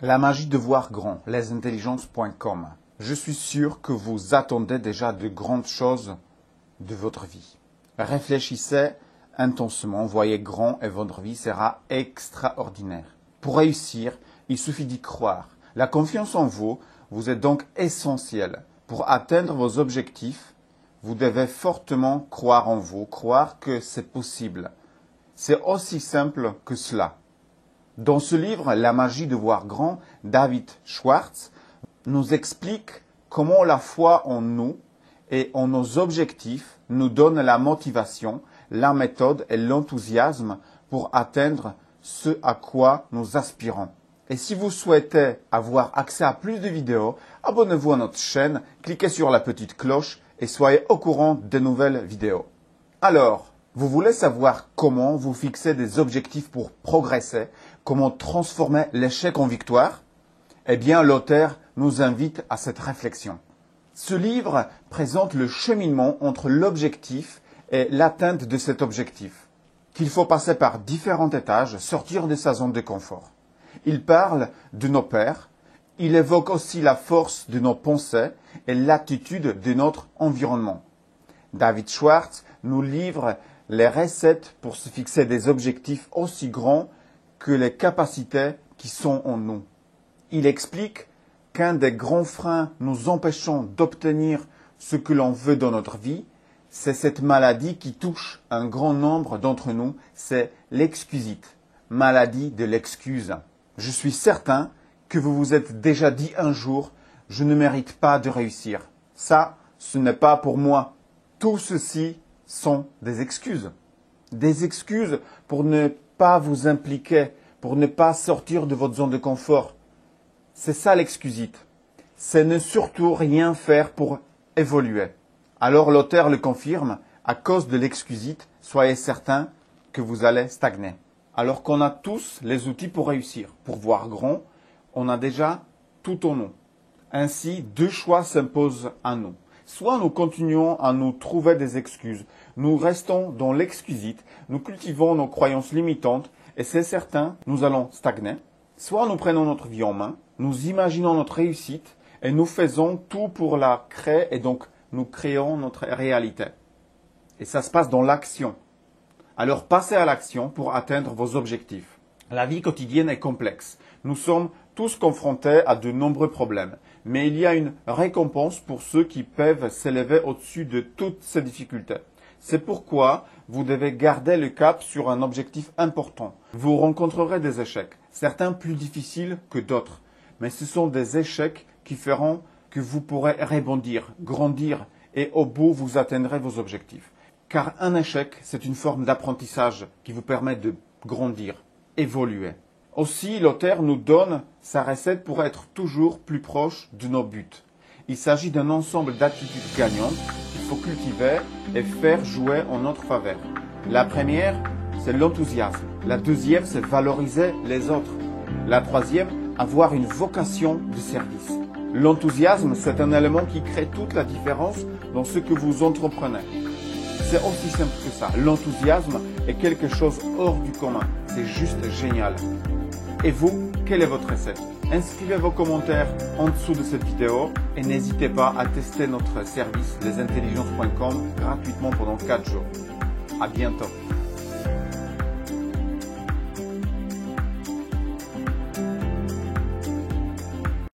La magie de voir grand, lesintelligences.com. Je suis sûr que vous attendez déjà de grandes choses de votre vie. Réfléchissez intensément, voyez grand et votre vie sera extraordinaire. Pour réussir, il suffit d'y croire. La confiance en vous est donc essentielle. Pour atteindre vos objectifs, vous devez fortement croire en vous, croire que c'est possible. C'est aussi simple que cela. Dans ce livre, La magie de voir grand, David Schwartz nous explique comment la foi en nous et en nos objectifs nous donne la motivation, la méthode et l'enthousiasme pour atteindre ce à quoi nous aspirons. Et si vous souhaitez avoir accès à plus de vidéos, abonnez-vous à notre chaîne, cliquez sur la petite cloche et soyez au courant des nouvelles vidéos. Alors, vous voulez savoir comment vous fixer des objectifs pour progresser, comment transformer l'échec en victoire? Eh bien, l'auteur nous invite à cette réflexion. Ce livre présente le cheminement entre l'objectif et l'atteinte de cet objectif, qu'il faut passer par différents étages, sortir de sa zone de confort. Il parle de nos pères, il évoque aussi la force de nos pensées et l'attitude de notre environnement. David Schwartz nous livre les recettes pour se fixer des objectifs aussi grands que les capacités qui sont en nous. Il explique qu'un des grands freins nous empêchant d'obtenir ce que l'on veut dans notre vie, c'est cette maladie qui touche un grand nombre d'entre nous, c'est l'excusite, maladie de l'excuse. Je suis certain que vous vous êtes déjà dit un jour, je ne mérite pas de réussir. Ça, ce n'est pas pour moi. Tout ceci sont des excuses. Des excuses pour ne pas vous impliquer, pour ne pas sortir de votre zone de confort. C'est ça l'excusite. C'est ne surtout rien faire pour évoluer. Alors l'auteur le confirme, à cause de l'excusite, soyez certain que vous allez stagner. Alors qu'on a tous les outils pour réussir. Pour voir grand, on a déjà tout en nous. Ainsi, deux choix s'imposent à nous. Soit nous continuons à nous trouver des excuses, nous restons dans l'excusite, nous cultivons nos croyances limitantes et c'est certain, nous allons stagner. Soit nous prenons notre vie en main, nous imaginons notre réussite et nous faisons tout pour la créer et donc nous créons notre réalité. Et ça se passe dans l'action. Alors passez à l'action pour atteindre vos objectifs. La vie quotidienne est complexe. Nous sommes tous confrontés à de nombreux problèmes. Mais il y a une récompense pour ceux qui peuvent s'élever au-dessus de toutes ces difficultés. C'est pourquoi vous devez garder le cap sur un objectif important. Vous rencontrerez des échecs, certains plus difficiles que d'autres. Mais ce sont des échecs qui feront que vous pourrez rebondir, grandir et au bout vous atteindrez vos objectifs. Car un échec, c'est une forme d'apprentissage qui vous permet de grandir, évoluer. Aussi, l'auteur nous donne sa recette pour être toujours plus proche de nos buts. Il s'agit d'un ensemble d'attitudes gagnantes qu'il faut cultiver et faire jouer en notre faveur. La première, c'est l'enthousiasme. La deuxième, c'est valoriser les autres. La troisième, avoir une vocation de service. L'enthousiasme, c'est un élément qui crée toute la différence dans ce que vous entreprenez. C'est aussi simple que ça. L'enthousiasme est quelque chose hors du commun. C'est juste génial. Et vous, quelle est votre recette? Inscrivez vos commentaires en dessous de cette vidéo et n'hésitez pas à tester notre service lesintelligences.com gratuitement pendant 4 jours. À bientôt.